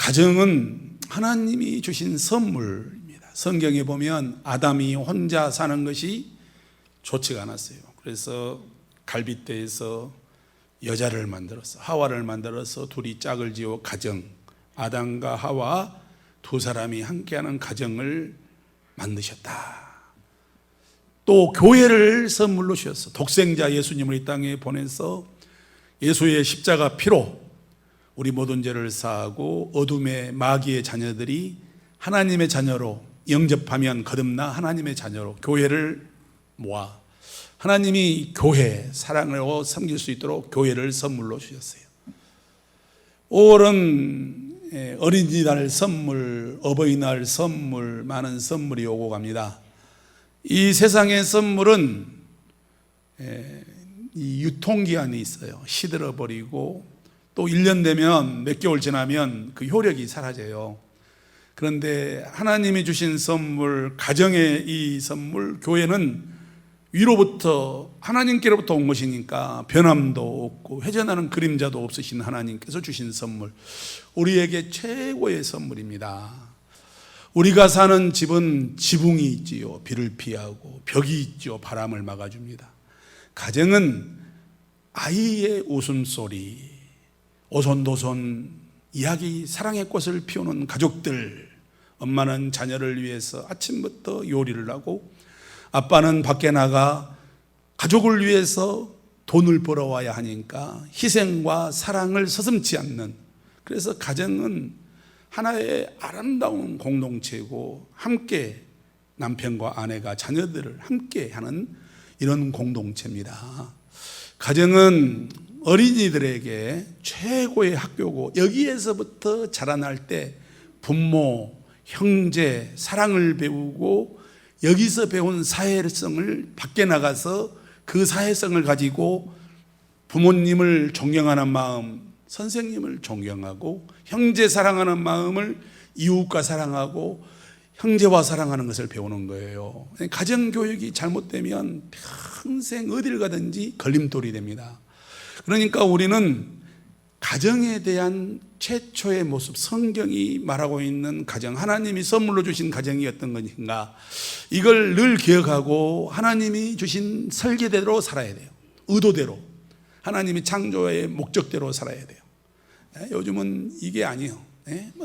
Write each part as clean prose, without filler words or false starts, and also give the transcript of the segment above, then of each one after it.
가정은 하나님이 주신 선물입니다. 성경에 보면 아담이 혼자 사는 것이 좋지가 않았어요. 그래서 갈빗대에서 여자를 만들어서 하와를 만들어서 둘이 짝을 지어 가정, 아담과 하와 두 사람이 함께하는 가정을 만드셨다. 또 교회를 선물로 주셨어. 독생자 예수님을 이 땅에 보내서 예수의 십자가 피로 우리 모든 죄를 사하고 어둠의 마귀의 자녀들이 하나님의 자녀로 영접하면 거듭나 하나님의 자녀로 교회를 모아 하나님이 교회 사랑으로 섬길 수 있도록 교회를 선물로 주셨어요. 5월은 어린이날 선물, 어버이날 선물, 많은 선물이 오고 갑니다. 이 세상의 선물은 이 유통기한이 있어요. 시들어버리고 또 1년 되면 몇 개월 지나면 그 효력이 사라져요. 그런데 하나님이 주신 선물, 가정의 이 선물, 교회는 위로부터 하나님께로부터 온 것이니까 변함도 없고 회전하는 그림자도 없으신 하나님께서 주신 선물, 우리에게 최고의 선물입니다. 우리가 사는 집은 지붕이 있지요. 비를 피하고 벽이 있죠. 바람을 막아줍니다. 가정은 아이의 웃음소리, 오손도손 이야기, 사랑의 꽃을 피우는 가족들, 엄마는 자녀를 위해서 아침부터 요리를 하고 아빠는 밖에 나가 가족을 위해서 돈을 벌어와야 하니까 희생과 사랑을 서슴지 않는, 그래서 가정은 하나의 아름다운 공동체고 함께 남편과 아내가 자녀들을 함께 하는 이런 공동체입니다. 가정은 어린이들에게 최고의 학교고 여기에서부터 자라날 때 부모, 형제, 사랑을 배우고 여기서 배운 사회성을 밖에 나가서 그 사회성을 가지고 부모님을 존경하는 마음, 선생님을 존경하고 형제 사랑하는 마음을 이웃과 사랑하고 형제와 사랑하는 것을 배우는 거예요. 가정교육이 잘못되면 평생 어딜 가든지 걸림돌이 됩니다. 그러니까 우리는 가정에 대한 최초의 모습, 성경이 말하고 있는 가정, 하나님이 선물로 주신 가정이 어떤 것인가, 이걸 늘 기억하고 하나님이 주신 설계대로 살아야 돼요. 의도대로, 하나님이 창조의 목적대로 살아야 돼요. 요즘은 이게 아니에요.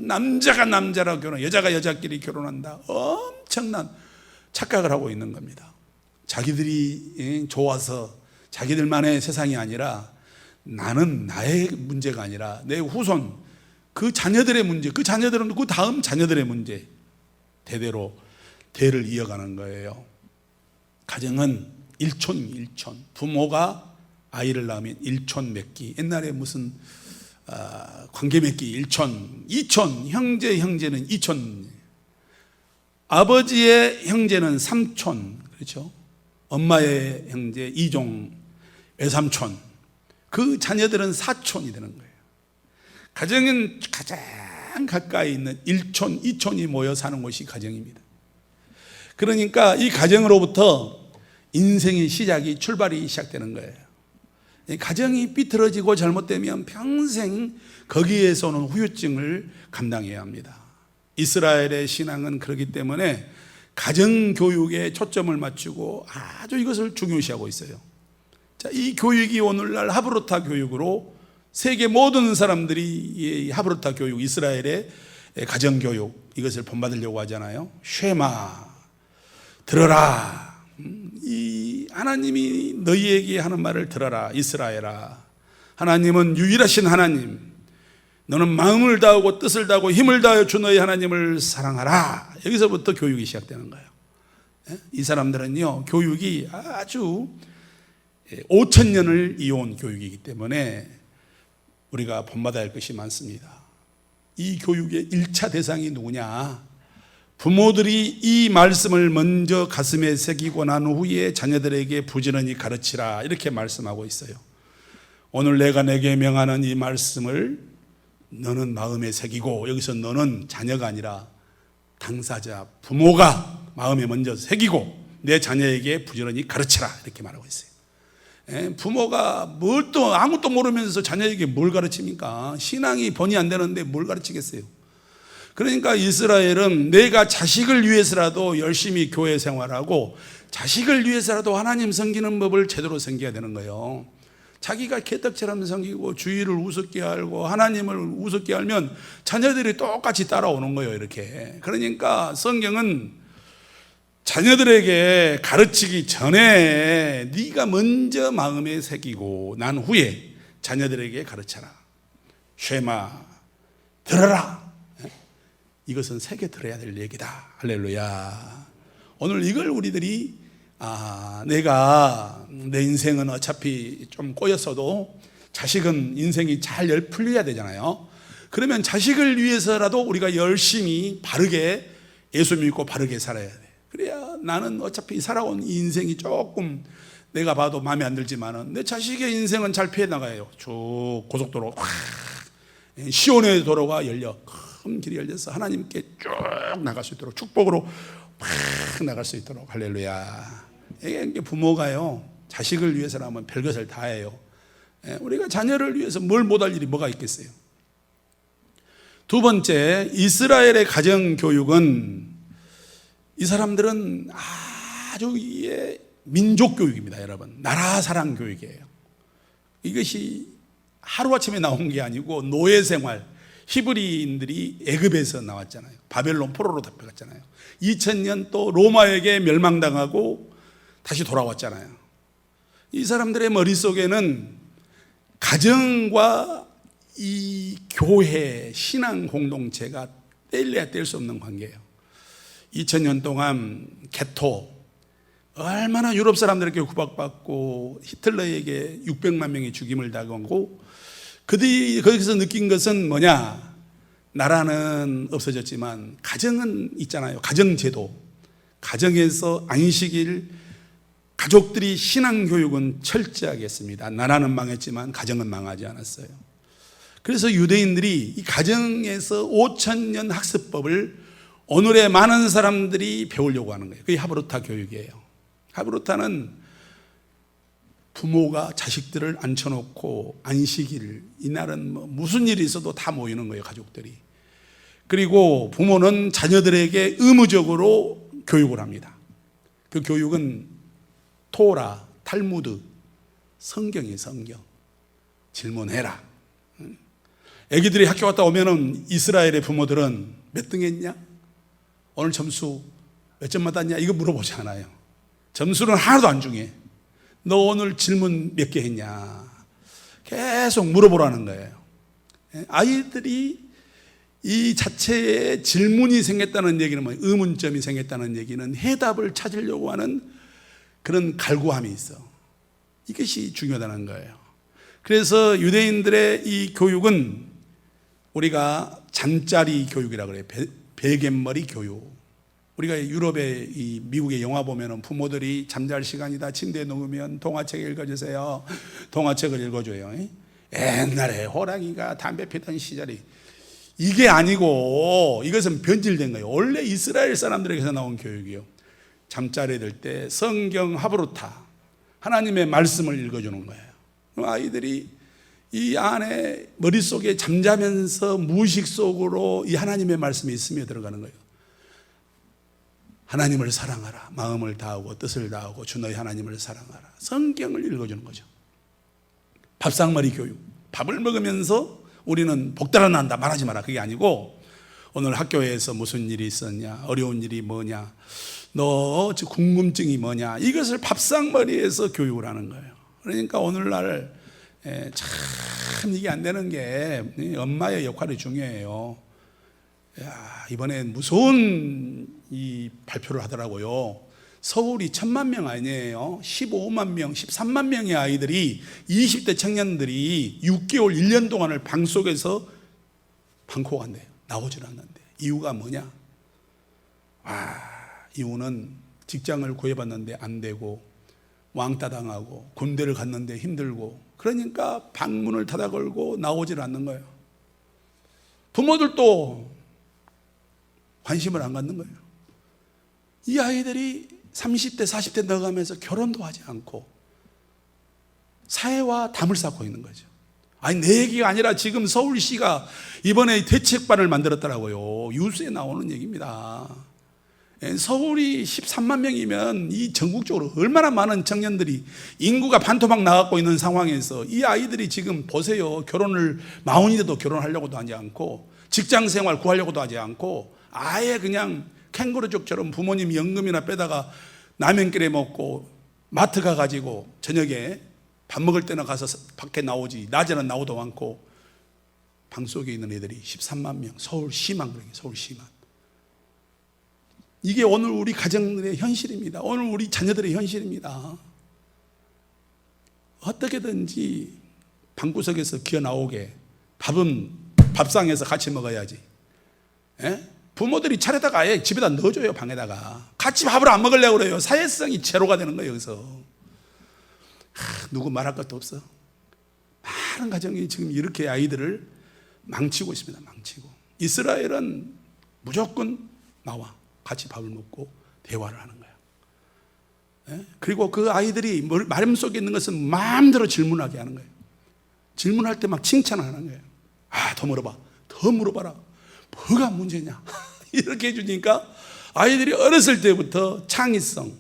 남자가 남자랑 결혼, 여자가 여자끼리 결혼한다, 엄청난 착각을 하고 있는 겁니다. 자기들이 좋아서 자기들만의 세상이 아니라, 나는 나의 문제가 아니라 내 후손, 그 자녀들의 문제, 그 자녀들은 그 다음 자녀들의 문제, 대대로 대를 이어가는 거예요. 가정은 일촌입니다. 일촌. 부모가 아이를 낳으면 일촌 맺기, 옛날에 무슨 관계 맺기 일촌, 이촌, 형제는 이촌, 아버지의 형제는 삼촌, 그렇죠? 엄마의 형제 이종, 외삼촌, 그 자녀들은 사촌이 되는 거예요. 가정은 가장 가까이 있는 일촌, 이촌이 모여 사는 곳이 가정입니다. 그러니까 이 가정으로부터 인생의 시작이, 출발이 시작되는 거예요. 가정이 삐뚤어지고 잘못되면 평생 거기에서 오는 후유증을 감당해야 합니다. 이스라엘의 신앙은 그렇기 때문에 가정교육에 초점을 맞추고 아주 이것을 중요시하고 있어요. 자, 이 교육이 오늘날 하브루타 교육으로 세계 모든 사람들이 이 하브루타 교육, 이스라엘의 가정교육, 이것을 본받으려고 하잖아요. 쉐마, 들어라. 이 하나님이 너희에게 하는 말을 들어라, 이스라엘아. 하나님은 유일하신 하나님, 너는 마음을 다하고 뜻을 다하고 힘을 다하여 주 너희 하나님을 사랑하라. 여기서부터 교육이 시작되는 거예요. 이 사람들은요, 교육이 아주 5,000년을 이어온 교육이기 때문에 우리가 본받아야 할 것이 많습니다. 이 교육의 1차 대상이 누구냐? 부모들이 이 말씀을 먼저 가슴에 새기고 난 후에 자녀들에게 부지런히 가르치라, 이렇게 말씀하고 있어요. 오늘 내가 내게 명하는 이 말씀을 너는 마음에 새기고, 여기서 너는 자녀가 아니라 당사자, 부모가 마음에 먼저 새기고 내 자녀에게 부지런히 가르치라, 이렇게 말하고 있어요. 부모가 뭘 또 아무것도 모르면서 자녀에게 뭘 가르칩니까? 신앙이 번이 안 되는데 뭘 가르치겠어요? 그러니까 이스라엘은 내가 자식을 위해서라도 열심히 교회 생활하고 자식을 위해서라도 하나님 섬기는 법을 제대로 섬겨야 되는 거예요. 자기가 개떡처럼 섬기고 주의를 우습게 알고 하나님을 우습게 알면 자녀들이 똑같이 따라오는 거예요, 이렇게. 그러니까 성경은 자녀들에게 가르치기 전에 네가 먼저 마음에 새기고 난 후에 자녀들에게 가르쳐라. 쉐마, 들어라. 이것은 새겨 들어야 될 얘기다. 할렐루야. 오늘 이걸 우리들이 내가 내 인생은 어차피 좀 꼬였어도 자식은 인생이 잘 풀려야 되잖아요. 그러면 자식을 위해서라도 우리가 열심히 바르게 예수 믿고 바르게 살아야 돼. 그래야 나는 어차피 살아온 이 인생이 조금 내가 봐도 마음에 안 들지만은 내 자식의 인생은 잘 피해 나가요. 쭉 고속도로 시온의 도로가 열려 큰 길이 열려서 하나님께 쭉 나갈 수 있도록 축복으로 막 나갈 수 있도록. 할렐루야. 이게 부모가요 자식을 위해서라면 별것을 다 해요. 우리가 자녀를 위해서 뭘 못할 일이 뭐가 있겠어요. 두 번째, 이스라엘의 가정교육은 이 사람들은 아주 민족 교육입니다. 여러분, 나라 사랑 교육이에요. 이것이 하루아침에 나온 게 아니고 노예생활, 히브리인들이 애굽에서 나왔잖아요. 바벨론 포로로 잡혀갔잖아요. 2000년 또 로마에게 멸망당하고 다시 돌아왔잖아요. 이 사람들의 머릿속에는 가정과 이 교회, 신앙 공동체가 뗄래야 뗄 수 없는 관계예요. 2000년 동안 개토, 얼마나 유럽 사람들에게 구박받고 히틀러에게 600만 명이 죽임을 당하고 그들이 거기서 느낀 것은 뭐냐? 나라는 없어졌지만 가정은 있잖아요. 가정제도. 가정에서 안식일, 가족들이 신앙교육은 철저하게 했습니다. 나라는 망했지만 가정은 망하지 않았어요. 그래서 유대인들이 이 가정에서 5000년 학습법을 오늘의 많은 사람들이 배우려고 하는 거예요. 그게 하브루타 교육이에요. 하브루타는 부모가 자식들을 앉혀놓고 안식일, 이날은 무슨 일이 있어도 다 모이는 거예요, 가족들이. 그리고 부모는 자녀들에게 의무적으로 교육을 합니다. 그 교육은 토라, 탈무드, 성경이에요, 성경. 질문해라. 애기들이 학교 갔다 오면은 이스라엘의 부모들은 몇 등 했냐? 오늘 점수 몇 점 받았냐? 이거 물어보지 않아요. 점수는 하나도 안 중요해. 너 오늘 질문 몇 개 했냐? 계속 물어보라는 거예요. 아이들이 이 자체에 질문이 생겼다는 얘기는 뭐예요? 의문점이 생겼다는 얘기는 해답을 찾으려고 하는 그런 갈구함이 있어. 이것이 중요하다는 거예요. 그래서 유대인들의 이 교육은 우리가 잠자리 교육이라고 그래요. 베갯머리 교육. 우리가 유럽의 이 미국의 영화 보면은 부모들이 잠잘 시간이다 침대에 누우면 동화책 읽어주세요. 동화책을 읽어줘요. 옛날에 호랑이가 담배 피던 시절이 이게 아니고 이것은 변질된 거예요. 원래 이스라엘 사람들에게서 나온 교육이요. 잠자리 들 때 성경 하브루타 하나님의 말씀을 읽어주는 거예요. 아이들이 이 안에 머릿속에 잠자면서 무의식 속으로 이 하나님의 말씀이 스며 들어가는 거예요. 하나님을 사랑하라. 마음을 다하고 뜻을 다하고 주 너희 하나님을 사랑하라. 성경을 읽어주는 거죠. 밥상머리 교육. 밥을 먹으면서 우리는 복달아 난다 말하지 마라. 그게 아니고 오늘 학교에서 무슨 일이 있었냐, 어려운 일이 뭐냐, 너 궁금증이 뭐냐, 이것을 밥상머리에서 교육을 하는 거예요. 그러니까 오늘날 참 이게 안 되는 게 엄마의 역할이 중요해요. 이번에 무서운 이 발표를 하더라고요. 서울이 1000만 명 아니에요. 15만 명, 13만 명의 아이들이 20대 청년들이 6개월, 1년 동안을 방 속에서 방콕 한대요. 나오질 않는데. 이유가 뭐냐? 이유는 직장을 구해봤는데 안 되고 왕따 당하고 군대를 갔는데 힘들고 그러니까 방문을 닫아 걸고 나오질 않는 거예요. 부모들도 관심을 안 갖는 거예요. 이 아이들이 30대, 40대 나가면서 결혼도 하지 않고 사회와 담을 쌓고 있는 거죠. 아니, 내 얘기가 아니라 지금 서울시가 이번에 대책반을 만들었더라고요. 뉴스에 나오는 얘기입니다. 서울이 13만 명이면 이 전국적으로 얼마나 많은 청년들이 인구가 반토막 나가고 있는 상황에서 이 아이들이 지금 보세요. 결혼을 마흔이 돼도 결혼하려고도 하지 않고 직장 생활 구하려고도 하지 않고 아예 그냥 캥거루족처럼 부모님 연금이나 빼다가 라면 끓여 먹고 마트 가가지고 저녁에 밥 먹을 때나 가서 밖에 나오지 낮에는 나오도 않고 방 속에 있는 애들이 13만 명, 서울시만 그러게, 서울시만. 이게 오늘 우리 가정들의 현실입니다. 오늘 우리 자녀들의 현실입니다. 어떻게든지 방구석에서 기어 나오게 밥은 밥상에서 같이 먹어야지. 부모들이 차려다가 아예 집에다 넣어줘요. 방에다가 같이 밥을 안 먹으려고 그래요. 사회성이 제로가 되는 거예요. 여기서 누구 말할 것도 없어. 많은 가정이 지금 이렇게 아이들을 망치고 있습니다. 망치고. 이스라엘은 무조건 나와 같이 밥을 먹고 대화를 하는 거야. 그리고 그 아이들이 마음속에 있는 것은 마음대로 질문하게 하는 거예요. 질문할 때 막 칭찬하는 거예요. 더 물어봐. 더 물어봐라. 뭐가 문제냐? 이렇게 해주니까 아이들이 어렸을 때부터 창의성,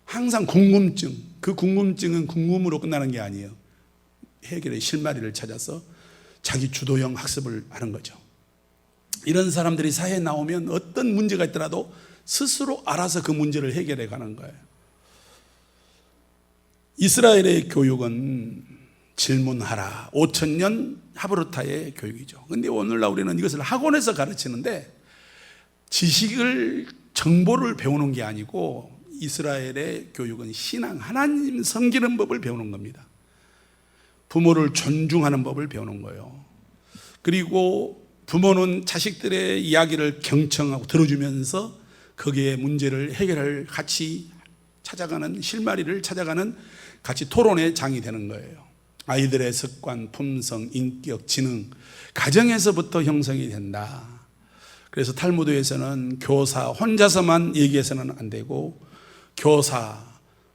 항상 궁금증, 그 궁금증은 궁금으로 끝나는 게 아니에요. 해결의 실마리를 찾아서 자기 주도형 학습을 하는 거죠. 이런 사람들이 사회에 나오면 어떤 문제가 있더라도 스스로 알아서 그 문제를 해결해 가는 거예요. 이스라엘의 교육은 질문하라, 5,000년 하브르타의 교육이죠. 그런데 오늘날 우리는 이것을 학원에서 가르치는데 지식을, 정보를 배우는 게 아니고 이스라엘의 교육은 신앙, 하나님 섬기는 법을 배우는 겁니다. 부모를 존중하는 법을 배우는 거예요. 그리고 부모는 자식들의 이야기를 경청하고 들어주면서 거기에 문제를 해결할 같이 찾아가는, 실마리를 찾아가는 같이 토론의 장이 되는 거예요. 아이들의 습관, 품성, 인격, 지능, 가정에서부터 형성이 된다. 그래서 탈무드에서는 교사 혼자서만 얘기해서는 안 되고 교사,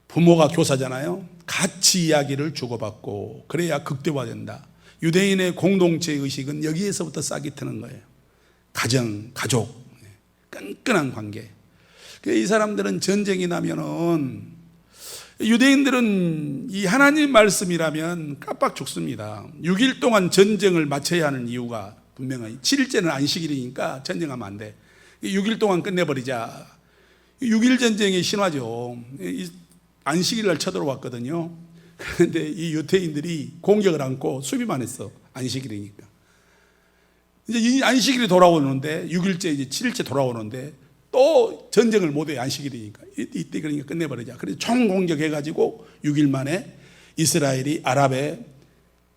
부모가 교사잖아요. 같이 이야기를 주고받고 그래야 극대화된다. 유대인의 공동체 의식은 여기에서부터 싹이 트는 거예요. 가정, 가족, 끈끈한 관계. 이 사람들은 전쟁이 나면은, 유대인들은 이 하나님 말씀이라면 깜빡 죽습니다. 6일 동안 전쟁을 마쳐야 하는 이유가 분명히 7일째는 안식일이니까 전쟁하면 안 돼. 6일 동안 끝내버리자. 6일 전쟁의 신화죠. 안식일날 쳐들어왔거든요. 그런데 이 유대인들이 공격을 안고 수비만 했어. 안식일이니까. 이제 이 안식일이 돌아오는데 6일째 이제 7일째 돌아오는데 또 전쟁을 못해. 안식일이니까 이때 그러니까 끝내버리자. 그래서 총공격해가지고 6일 만에 이스라엘이 아랍의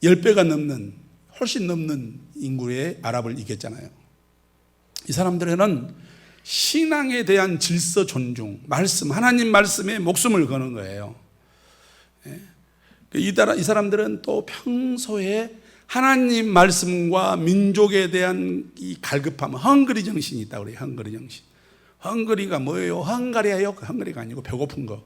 10배가 넘는, 훨씬 넘는 인구의 아랍을 이겼잖아요. 이 사람들에는 신앙에 대한 질서 존중, 말씀, 하나님 말씀에 목숨을 거는 거예요. 이 사람들은 또 평소에 하나님 말씀과 민족에 대한 이 갈급함, 헝그리 정신이 있다고 그래요. 헝그리 정신. 헝그리가 뭐예요? 헝가리예요? 헝그리가 아니고 배고픈 거.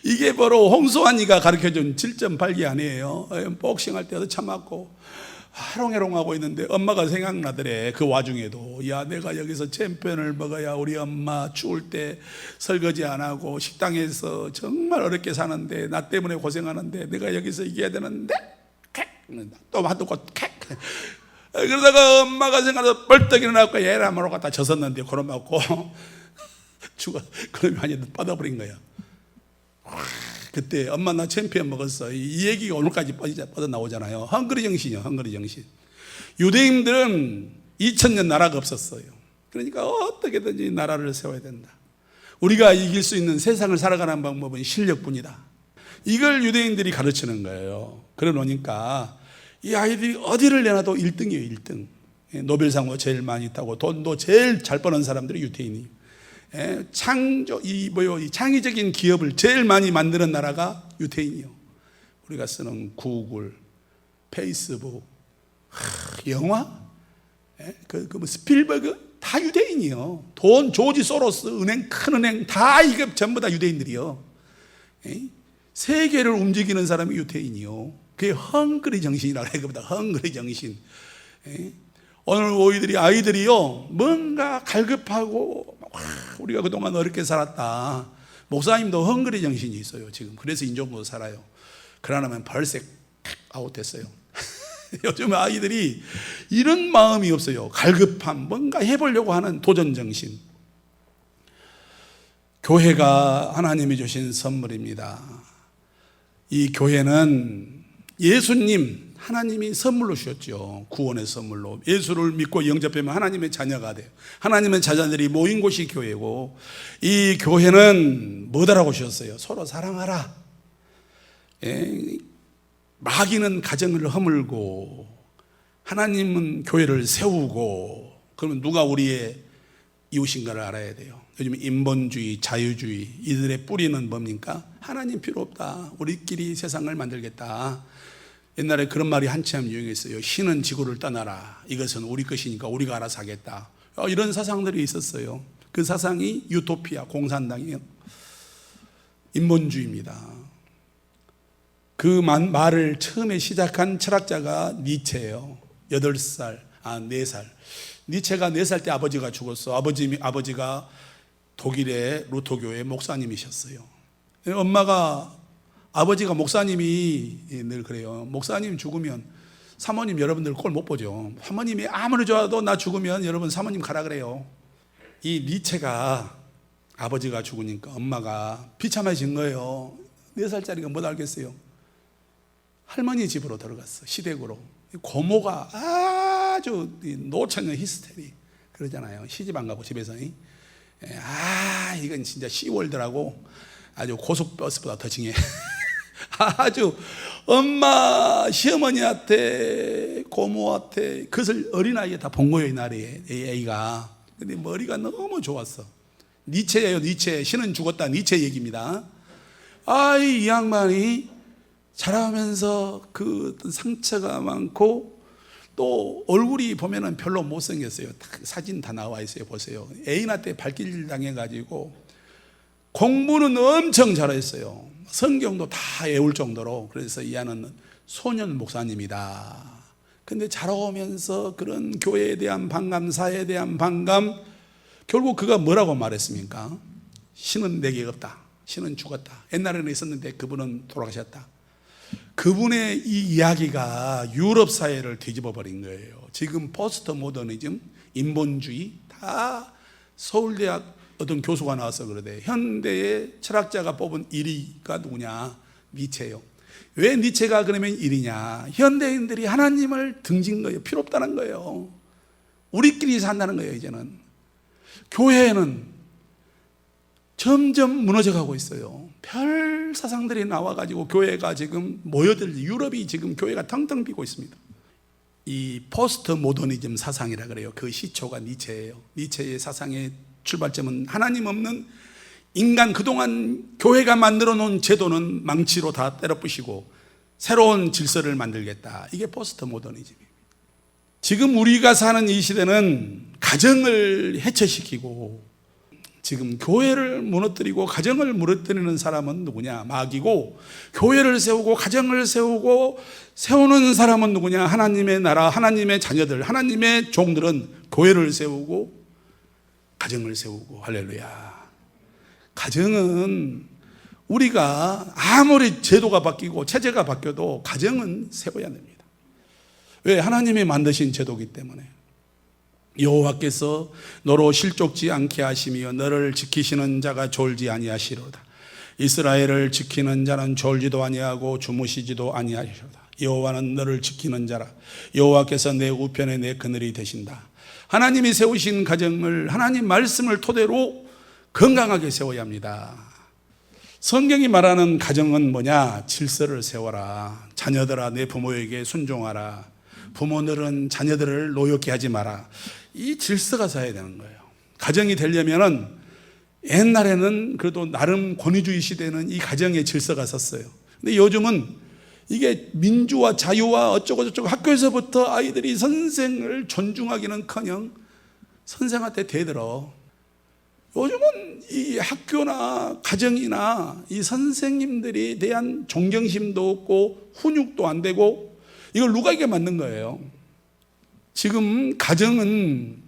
이게 바로 홍수환이가 가르쳐준 7.8기 아니에요. 복싱할 때도 참았고 하롱해롱하고 있는데 엄마가 생각나더래. 그 와중에도 야, 내가 여기서 챔피언을 먹어야 우리 엄마 추울 때 설거지 안 하고 식당에서 정말 어렵게 사는데 나 때문에 고생하는데 내가 여기서 이겨야 되는데 또 한도 곧 그러다가 엄마가 생각나서 벌떡 일어나고 얘라 뭐로 갖다 젖었는데 그럼 맞고 죽어. 그러면 완전히 빠져버린 거야. 그때 엄마 나 챔피언 먹었어. 이 얘기가 오늘까지 뻗어나오잖아요. 헝그리 정신이요. 헝그리 정신. 유대인들은 2000년 나라가 없었어요. 그러니까 어떻게든지 나라를 세워야 된다. 우리가 이길 수 있는 세상을 살아가는 방법은 실력뿐이다. 이걸 유대인들이 가르치는 거예요. 그러 놓으니까 이 아이들이 어디를 내놔도 1등이에요. 1등. 노벨상도 제일 많이 타고 돈도 제일 잘 버는 사람들이 유대인이에요. 이 창의적인 기업을 제일 많이 만드는 나라가 유대인이요. 우리가 쓰는 구글, 페이스북, 영화, 뭐 스필버그 다 유대인이요. 돈, 조지 소로스, 은행, 큰 은행 다 이게 전부 다 유대인들이요. 세계를 움직이는 사람이 유대인이요. 그게 헝그리 정신이라고 해요. 그보다 헝그리 정신. 오늘 아이들이요 뭔가 갈급하고 우리가 그동안 어렵게 살았다. 목사님도 헝그리 정신이 있어요 지금. 그래서 인종으로 살아요. 그러나면 벌써 아웃됐어요. 요즘 아이들이 이런 마음이 없어요. 갈급함, 뭔가 해보려고 하는 도전 정신. 교회가 하나님이 주신 선물입니다. 이 교회는 예수님, 하나님이 선물로 주셨죠. 구원의 선물로. 예수를 믿고 영접하면 하나님의 자녀가 돼요. 하나님의 자녀들이 모인 곳이 교회고, 이 교회는 뭐다라고 주셨어요? 서로 사랑하라. 마귀는 가정을 허물고 하나님은 교회를 세우고. 그러면 누가 우리의 이웃인가를 알아야 돼요. 요즘 인본주의, 자유주의, 이들의 뿌리는 뭡니까? 하나님 필요 없다, 우리끼리 세상을 만들겠다. 옛날에 그런 말이 한참 유행했어요. 신은 지구를 떠나라, 이것은 우리 것이니까 우리가 알아서 하겠다. 이런 사상들이 있었어요. 그 사상이 유토피아, 공산당이에요. 인본주의입니다. 그 말을 처음에 시작한 철학자가 니체예요. 4살. 니체가 4살 때 아버지가 죽었어. 아버지가 독일의 루터교회 목사님이셨어요. 아버지가 목사님이 늘 그래요. 목사님 죽으면 사모님 여러분들 꼴 못 보죠. 사모님이 아무리 좋아도 나 죽으면 여러분 사모님 가라 그래요. 이 니체가 아버지가 죽으니까 엄마가 비참해진 거예요. 4살짜리가 못 알겠어요. 할머니 집으로 들어갔어. 시댁으로. 고모가 아주 노처녀 히스테리 그러잖아요. 시집 안 가고 집에서. 이건 진짜 시월드라고 아주 고속버스보다 더 징해. 아주 엄마, 시어머니한테, 고모한테 그것을 어린아이에 다 본 거예요. 이 나라에 이 애가. 근데 머리가 너무 좋았어. 니체예요. 니체. 신은 죽었다. 니체 얘기입니다. 이 양반이 자라면서 그 상처가 많고 또 얼굴이 보면은 별로 못생겼어요. 사진 다 나와 있어요. 보세요. 애인한테 발길 당해가지고 공부는 엄청 잘했어요. 성경도 다 외울 정도로. 그래서 이 아는 소년 목사님이다. 근데 자라오면서 그런 교회에 대한 반감, 사회에 대한 반감, 결국 그가 뭐라고 말했습니까? 신은 내게 없다. 신은 죽었다. 옛날에는 있었는데 그분은 돌아가셨다. 그분의 이 이야기가 유럽 사회를 뒤집어 버린 거예요. 지금 포스트 모더니즘, 인본주의 다 서울대학 어떤 교수가 나와서 그러대. 현대의 철학자가 뽑은 1위가 누구냐? 니체예요. 왜 니체가 그러면 1위냐? 현대인들이 하나님을 등진 거예요. 필요 없다는 거예요. 우리끼리 산다는 거예요. 이제는 교회는 점점 무너져 가고 있어요. 별 사상들이 나와가지고 교회가 지금 모여들, 유럽이 지금 교회가 텅텅 비고 있습니다. 이 포스트 모더니즘 사상이라 그래요. 그 시초가 니체예요. 니체의 사상의 출발점은 하나님 없는 인간, 그동안 교회가 만들어 놓은 제도는 망치로 다 때려 부시고 새로운 질서를 만들겠다. 이게 포스트 모더니즘입니다. 지금 우리가 사는 이 시대는 가정을 해체시키고 지금 교회를 무너뜨리고 가정을 무너뜨리는 사람은 누구냐? 마귀고, 교회를 세우고 가정을 세우고 세우는 사람은 누구냐? 하나님의 나라, 하나님의 자녀들, 하나님의 종들은 교회를 세우고 가정을 세우고. 할렐루야. 가정은 우리가 아무리 제도가 바뀌고 체제가 바뀌어도 가정은 세워야 됩니다. 왜? 하나님이 만드신 제도이기 때문에. 여호와께서 너로 실족지 않게 하시며 너를 지키시는 자가 졸지 아니하시로다. 이스라엘을 지키는 자는 졸지도 아니하고 주무시지도 아니하시로다. 여호와는 너를 지키는 자라. 여호와께서 내 우편에 내 그늘이 되신다. 하나님이 세우신 가정을 하나님 말씀을 토대로 건강하게 세워야 합니다. 성경이 말하는 가정은 뭐냐? 질서를 세워라. 자녀들아 내 부모에게 순종하라. 부모들은 자녀들을 노엽게 하지 마라. 이 질서가 서야 되는 거예요. 가정이 되려면은 옛날에는 그래도 나름 권위주의 시대는 이 가정의 질서가 섰어요. 근데 요즘은 이게 민주와 자유와 어쩌고 저쩌고 학교에서부터 아이들이 선생을 존중하기는커녕 선생한테 대들어. 요즘은 이 학교나 가정이나 이 선생님들에 대한 존경심도 없고 훈육도 안 되고, 이걸 누가 이게 만든 거예요? 지금 가정은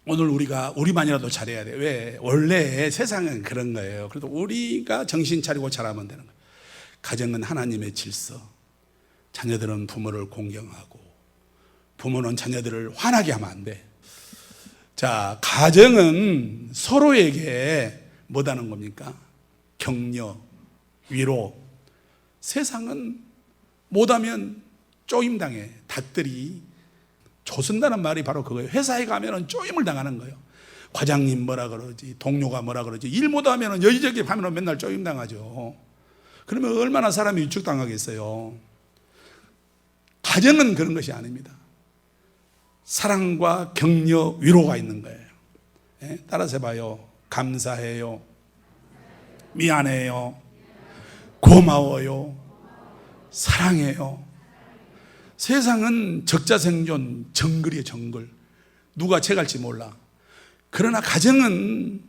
오늘 우리만이라도 잘해야 돼. 왜? 원래 세상은 그런 거예요. 그래도 우리가 정신 차리고 잘하면 되는 거예요. 가정은 하나님의 질서. 자녀들은 부모를 공경하고, 부모는 자녀들을 화나게 하면 안 돼. 자, 가정은 서로에게 뭐다는 겁니까? 격려, 위로. 세상은 못하면 쪼임당해. 닭들이 조선다는 말이 바로 그거예요. 회사에 가면은 쪼임을 당하는 거예요. 과장님 뭐라 그러지, 동료가 뭐라 그러지. 일 못하면 여기저기 가면 맨날 쪼임당하죠. 그러면 얼마나 사람이 위축당하겠어요. 가정은 그런 것이 아닙니다. 사랑과 격려, 위로가 있는 거예요. 예? 따라서 해봐요. 감사해요, 미안해요, 고마워요, 사랑해요. 세상은 적자생존, 정글이에요. 정글. 누가 채갈지 몰라. 그러나 가정은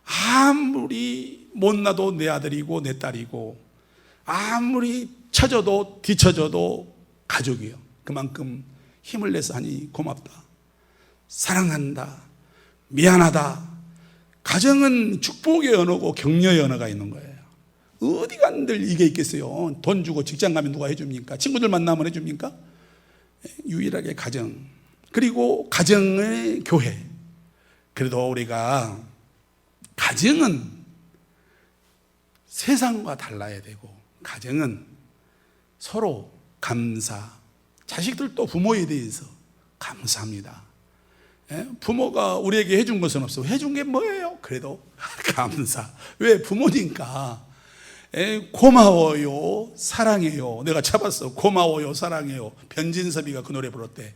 아무리 못나도 내 아들이고 내 딸이고, 아무리 쳐져도 뒤쳐져도 가족이에요. 그만큼 힘을 내서 하니 고맙다, 사랑한다, 미안하다. 가정은 축복의 언어고 격려의 언어가 있는 거예요. 어디 간들 이게 있겠어요? 돈 주고 직장 가면 누가 해줍니까? 친구들 만나면 해줍니까? 유일하게 가정, 그리고 가정의 교회. 그래도 우리가 가정은 세상과 달라야 되고, 가정은 서로 감사. 자식들도 부모에 대해서 감사합니다. 부모가 우리에게 해준 것은 없어. 해준 게 뭐예요? 그래도 감사. 왜? 부모니까. 고마워요, 사랑해요. 내가 잡았어. 고마워요, 사랑해요. 변진섭이가 그 노래 불렀대.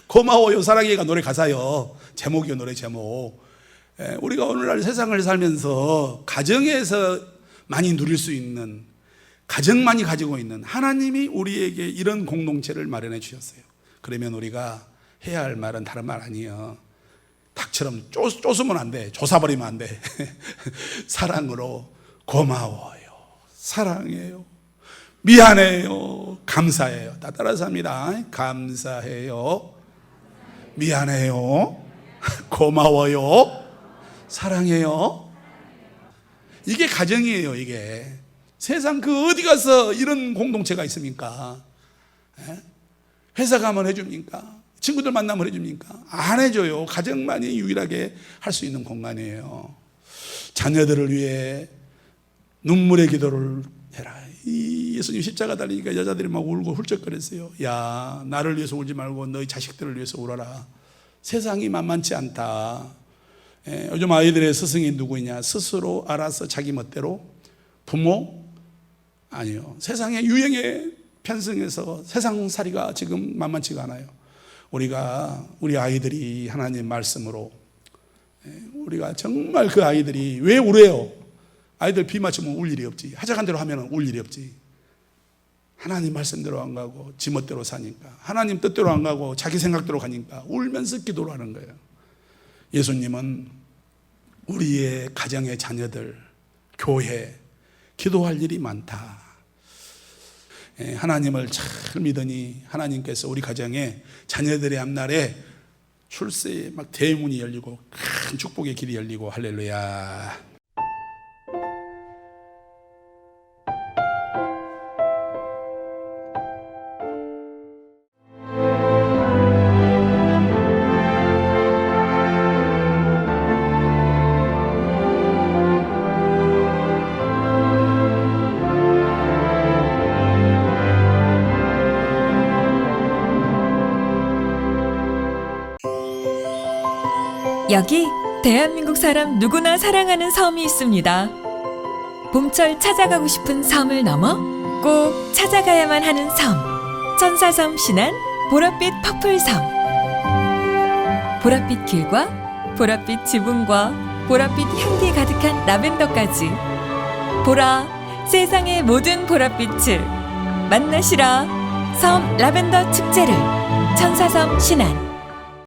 고마워요, 사랑해가 노래 가사요. 제목이요, 노래 제목. 우리가 오늘날 세상을 살면서 가정에서 많이 누릴 수 있는, 가정만이 가지고 있는, 하나님이 우리에게 이런 공동체를 마련해 주셨어요. 그러면 우리가 해야 할 말은 다른 말 아니에요. 닭처럼 쪼으면 안 돼. 조사버리면 안 돼. 사랑으로 고마워요, 사랑해요, 미안해요, 감사해요. 다 따라서 합니다. 감사해요, 미안해요, 고마워요, 사랑해요. 이게 가정이에요. 이게 세상 그 어디 가서 이런 공동체가 있습니까? 회사 가면 해줍니까? 친구들 만나면 해줍니까? 안 해줘요. 가정만이 유일하게 할 수 있는 공간이에요. 자녀들을 위해 눈물의 기도를 해라. 이 예수님 십자가 달리니까 여자들이 막 울고 훌쩍거렸어요. 야, 나를 위해서 울지 말고 너희 자식들을 위해서 울어라. 세상이 만만치 않다. 요즘 아이들의 스승이 누구냐? 스스로 알아서 자기 멋대로. 부모? 아니요. 세상의 유행에 편승해서 세상살이가 지금 만만치가 않아요. 우리 아이들이 하나님 말씀으로, 우리가 정말 그 아이들이 왜 울어요? 아이들 비 맞추면 울 일이 없지. 하자간 대로 하면 울 일이 없지. 하나님 말씀대로 안 가고 지 멋대로 사니까, 하나님 뜻대로 안 가고 자기 생각대로 가니까 울면서 기도를 하는 거예요. 예수님은 우리의 가정의 자녀들, 교회, 기도할 일이 많다. 하나님을 잘 믿으니 하나님께서 우리 가정에 자녀들의 앞날에 출세에 막 대문이 열리고 큰 축복의 길이 열리고, 할렐루야. 여기 대한민국 사람 누구나 사랑하는 섬이 있습니다. 봄철 찾아가고 싶은 섬을 넘어 꼭 찾아가야만 하는 섬, 천사섬 신안 보랏빛 퍼플섬. 보랏빛 길과 보랏빛 지붕과 보랏빛 향기 가득한 라벤더까지, 보라 세상의 모든 보랏빛을 만나시라. 섬 라벤더 축제를 천사섬 신안.